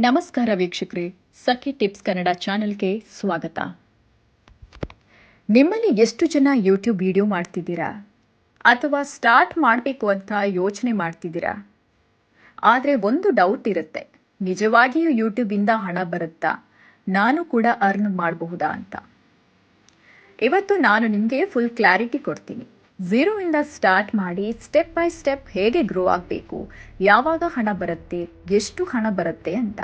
ನಮಸ್ಕಾರ ವೀಕ್ಷಕರೇ, ಸಖಿ ಟಿಪ್ಸ್ ಕನ್ನಡ ಚಾನೆಲ್ಗೆ ಸ್ವಾಗತ. ನಿಮ್ಮಲ್ಲಿ ಎಷ್ಟು ಜನ ಯೂಟ್ಯೂಬ್ ವಿಡಿಯೋ ಮಾಡ್ತಿದ್ದೀರಾ ಅಥವಾ ಸ್ಟಾರ್ಟ್ ಮಾಡಬೇಕು ಅಂತ ಯೋಚನೆ ಮಾಡ್ತಿದ್ದೀರಾ? ಆದರೆ ಒಂದು ಡೌಟ್ ಇರುತ್ತೆ, ನಿಜವಾಗಿಯೂ ಯೂಟ್ಯೂಬಿಂದ ಹಣ ಬರುತ್ತಾ? ನಾನು ಕೂಡ ಅರ್ನ್ ಮಾಡಬಹುದಾ ಅಂತ. ಇವತ್ತು ನಾನು ನಿಮಗೆ ಫುಲ್ ಕ್ಲಾರಿಟಿ ಕೊಡ್ತೀನಿ. ಝೀರೋಯಿಂದ ಸ್ಟಾರ್ಟ್ ಮಾಡಿ ಸ್ಟೆಪ್ ಬೈ ಸ್ಟೆಪ್ ಹೇಗೆ ಗ್ರೋ ಆಗಬೇಕು, ಯಾವಾಗ ಹಣ ಬರುತ್ತೆ, ಎಷ್ಟು ಹಣ ಬರುತ್ತೆ ಅಂತ.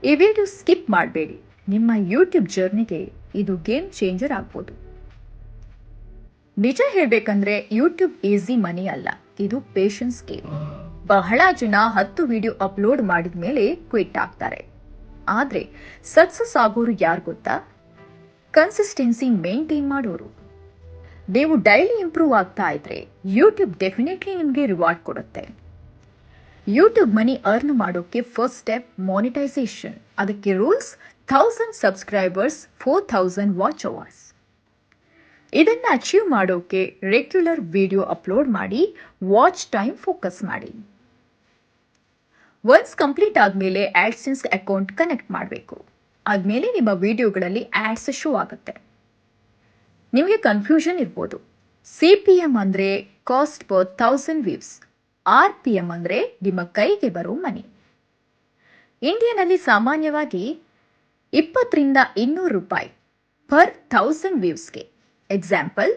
ಈ ವಿಡಿಯೋ ಸ್ಕಿಪ್ ಮಾಡಬೇಡಿ. ನಿಮ್ಮ ಯೂಟ್ಯೂಬ್ ಜರ್ನಿಗೆ ಇದು ಗೇಮ್ ಚೇಂಜರ್ ಆಗ್ಬೋದು. ನಿಜ ಹೇಳಬೇಕಂದ್ರೆ ಯೂಟ್ಯೂಬ್ ಈಸಿ ಮನಿ ಅಲ್ಲ, ಇದು ಪೇಷನ್ಸ್ ಗೇಮ್. ಬಹಳ ಜನ 10 ವಿಡಿಯೋ ಅಪ್ಲೋಡ್ ಮಾಡಿದ ಮೇಲೆ ಕ್ವಿಟ್ ಆಗ್ತಾರೆ. ಆದರೆ ಸಕ್ಸಸ್ ಆಗೋರು ಯಾರು ಗೊತ್ತಾ? ಕನ್ಸಿಸ್ಟೆನ್ಸಿ ಮೇಂಟೈನ್ ಮಾಡೋರು. ನೀವು ಡೈಲಿ ಇಂಪ್ರೂವ್ ಆಗ್ತಾ ಇದ್ರೆ ಯೂಟ್ಯೂಬ್ ಡೆಫಿನೆಟ್ಲಿ ನಿಮಗೆ ರಿವಾರ್ಡ್ ಕೊಡುತ್ತೆ. ಯೂಟ್ಯೂಬ್ ಮನಿ ಅರ್ನ್ ಮಾಡೋಕೆ ಫಸ್ಟ್ ಸ್ಟೆಪ್ ಮಾನಿಟೈಸೇಷನ್. ಅದಕ್ಕೆ ರೂಲ್ಸ್: 1000 ಸಬ್ಸ್ಕ್ರೈಬರ್ಸ್, 4000 ವಾಚ್ ಅವರ್ಸ್. ಇದನ್ನು ಅಚೀವ್ ಮಾಡೋಕೆ ರೆಗ್ಯುಲರ್ ವಿಡಿಯೋ ಅಪ್ಲೋಡ್ ಮಾಡಿ, ವಾಚ್ ಟೈಮ್ ಫೋಕಸ್ ಮಾಡಿ. ಒನ್ಸ್ ಕಂಪ್ಲೀಟ್ ಆದಮೇಲೆ ಆಡ್ಸೆನ್ಸ್ ಅಕೌಂಟ್ ಕನೆಕ್ಟ್ ಮಾಡಬೇಕು. ಆದಮೇಲೆ ನಿಮ್ಮ ವಿಡಿಯೋಗಳಲ್ಲಿ ಆಡ್ಸ್ ಶೋ ಆಗುತ್ತೆ. ನಿಮಗೆ ಕನ್ಫ್ಯೂಷನ್ ಇರ್ಬೋದು. CPM ಅಂದರೆ ಕಾಸ್ಟ್ ಪರ್ 1000 ವ್ಯೂಸ್, RPM ಅಂದರೆ ನಿಮ್ಮ ಕೈಗೆ ಬರೋ ಮನಿ. ಇಂಡಿಯಾನಲ್ಲಿ ಸಾಮಾನ್ಯವಾಗಿ 20 ರಿಂದ 200 ರೂಪಾಯಿ ಪರ್ 1000 ವ್ಯೂಸ್ಗೆ. ಎಕ್ಸಾಂಪಲ್,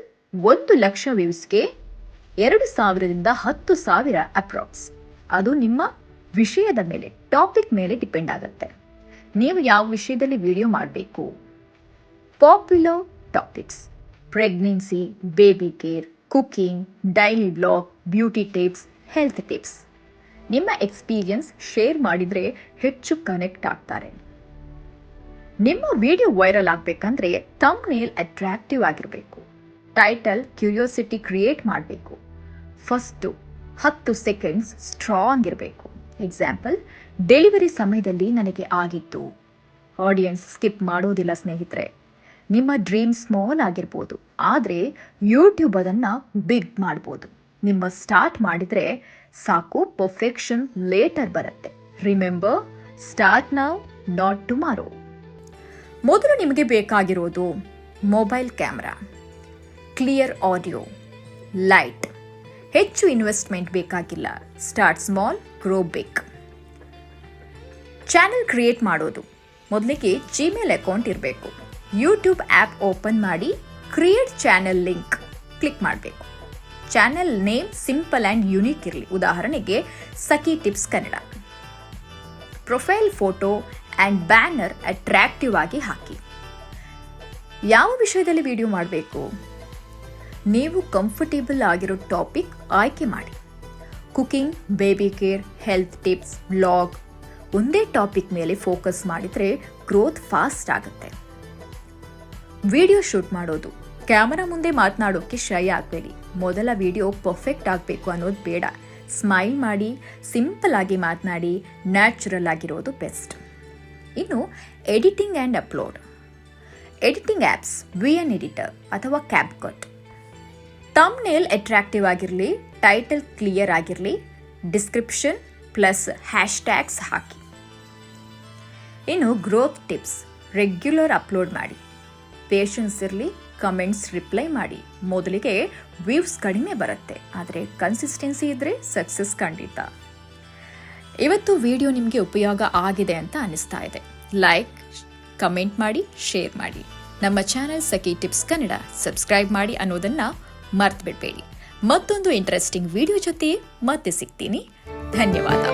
1 ಲಕ್ಷ ವ್ಯೂಸ್ಗೆ 2000 ರಿಂದ 10,000 ಅಪ್ರಾಕ್ಸ್. ಅದು ನಿಮ್ಮ ವಿಷಯದ ಮೇಲೆ, ಟಾಪಿಕ್ ಮೇಲೆ ಡಿಪೆಂಡ್ ಆಗುತ್ತೆ. ನೀವು ಯಾವ ವಿಷಯದಲ್ಲಿ ವಿಡಿಯೋ ಮಾಡಬೇಕು. Popular topics: pregnancy, baby care, cooking, daily blog, beauty tips, health tips. ನಿಮ್ಮ ಎಕ್ಸ್ಪೀರಿಯನ್ಸ್ ಶೇರ್ ಮಾಡಿದರೆ ಹೆಚ್ಚು ಕನೆಕ್ಟ್ ಆಗ್ತಾರೆ. ನಿಮ್ಮ ವಿಡಿಯೋ ವೈರಲ್ ಆಗಬೇಕಂದ್ರೆ ಥಂಬ್ನೇಲ್ ಅಟ್ರಾಕ್ಟಿವ್ ಆಗಿರಬೇಕು. ಟೈಟಲ್ ಕ್ಯೂರಿಯಾಸಿಟಿ ಕ್ರಿಯೇಟ್ ಮಾಡಬೇಕು. ಫಸ್ಟು 10 ಸೆಕೆಂಡ್ಸ್ ಸ್ಟ್ರಾಂಗ್ ಇರಬೇಕು. ಎಕ್ಸಾಂಪಲ್, ಡೆಲಿವರಿ ಸಮಯದಲ್ಲಿ ನನಗೆ ಆಗಿತ್ತು. ಆಡಿಯನ್ಸ್ ಸ್ಕಿಪ್ ಮಾಡೋದಿಲ್ಲ ಸ್ನೇಹಿತರೆ. ನಿಮ್ಮ ಡ್ರೀಮ್ ಸ್ಮಾಲ್ ಆಗಿರ್ಬೋದು, ಆದರೆ ಯೂಟ್ಯೂಬ್ ಅದನ್ನು ಬಿಗ್ ಮಾಡ್ಬೋದು. ನಿಮ್ಮ ಸ್ಟಾರ್ಟ್ ಮಾಡಿದರೆ ಸಾಕು, ಪರ್ಫೆಕ್ಷನ್ ಲೇಟರ್ ಬರುತ್ತೆ. Remember, start now, not tomorrow. ಮೊದಲು ನಿಮಗೆ ಬೇಕಾಗಿರೋದು mobile camera, clear audio, light. ಹೆಚ್ಚು ಇನ್ವೆಸ್ಟ್ಮೆಂಟ್ ಬೇಕಾಗಿಲ್ಲ. Start small, grow big. Channel create ಮಾಡೋದು: ಮೊದಲಿಗೆ ಜಿಮೇಲ್ ಅಕೌಂಟ್ ಇರಬೇಕು. ಯೂಟ್ಯೂಬ್ ಆ್ಯಪ್ ಓಪನ್ ಮಾಡಿ ಕ್ರಿಯೇಟ್ ಚಾನೆಲ್ ಲಿಂಕ್ ಕ್ಲಿಕ್ ಮಾಡಬೇಕು. Channel name simple and unique ಇರಲಿ. ಉದಾಹರಣೆಗೆ Sakhi tips Kannada. Profile photo and banner attractive ಆಗಿ ಹಾಕಿ. ಯಾವ ವಿಷಯದಲ್ಲಿ ವಿಡಿಯೋ ಮಾಡಬೇಕು? ನೀವು ಕಂಫರ್ಟೇಬಲ್ ಆಗಿರೋ ಟಾಪಿಕ್ ಆಯ್ಕೆ ಮಾಡಿ. Cooking, baby care, health tips, blog. ಒಂದೇ ಟಾಪಿಕ್ ಮೇಲೆ ಫೋಕಸ್ ಮಾಡಿದರೆ ಗ್ರೋತ್ ಫಾಸ್ಟ್ ಆಗುತ್ತೆ. ವಿಡಿಯೋ ಶೂಟ್ ಮಾಡೋದು: ಕ್ಯಾಮರಾ ಮುಂದೆ ಮಾತನಾಡೋಕ್ಕೆ ಶೈ ಆಗಬೇಡಿ. ಮೊದಲ ವಿಡಿಯೋ ಪರ್ಫೆಕ್ಟ್ ಆಗಬೇಕು ಅನ್ನೋದು ಬೇಡ. ಸ್ಮೈಲ್ ಮಾಡಿ, ಸಿಂಪಲ್ ಆಗಿ ಮಾತನಾಡಿ, ನ್ಯಾಚುರಲ್ ಆಗಿರೋದು ಬೆಸ್ಟ್. ಇನ್ನು editing and upload. Editing apps: VN editor ಅಥವಾ CapCut. ಥಂಬ್ನೇಲ್ ಅಟ್ರಾಕ್ಟಿವ್ ಆಗಿರಲಿ, ಟೈಟಲ್ ಕ್ಲಿಯರ್ ಆಗಿರಲಿ, ಡಿಸ್ಕ್ರಿಪ್ಷನ್ ಪ್ಲಸ್ ಹ್ಯಾಶ್ಟ್ಯಾಗ್ಸ್ ಹಾಕಿ. ಇನ್ನು ಗ್ರೋತ್ ಟಿಪ್ಸ್: ರೆಗ್ಯುಲರ್ ಅಪ್ಲೋಡ್ ಮಾಡಿ, ಪೇಷನ್ಸ್ ಇರಲಿ, ಕಮೆಂಟ್ಸ್ ರಿಪ್ಲೈ ಮಾಡಿ. ಮೊದಲಿಗೆ ವ್ಯೂಸ್ ಕಡಿಮೆ ಬರುತ್ತೆ, ಆದರೆ ಕನ್ಸಿಸ್ಟೆನ್ಸಿ ಇದ್ದರೆ ಸಕ್ಸಸ್ ಖಂಡಿತ. ಇವತ್ತು ವಿಡಿಯೋ ನಿಮಗೆ ಉಪಯೋಗ ಆಗಿದೆ ಅಂತ ಅನಿಸ್ತಾ ಇದೆ. ಲೈಕ್, ಕಮೆಂಟ್ ಮಾಡಿ, ಶೇರ್ ಮಾಡಿ. ನಮ್ಮ ಚಾನೆಲ್ ಸಖಿ ಟಿಪ್ಸ್ ಕನ್ನಡ ಸಬ್ಸ್ಕ್ರೈಬ್ ಮಾಡಿ ಅನ್ನೋದನ್ನು ಮರ್ತು ಬಿಡಬೇಡಿ. ಮತ್ತೊಂದು ಇಂಟ್ರೆಸ್ಟಿಂಗ್ ವಿಡಿಯೋ ಜೊತೆ ಮತ್ತೆ ಸಿಗ್ತೀನಿ. ಧನ್ಯವಾದ.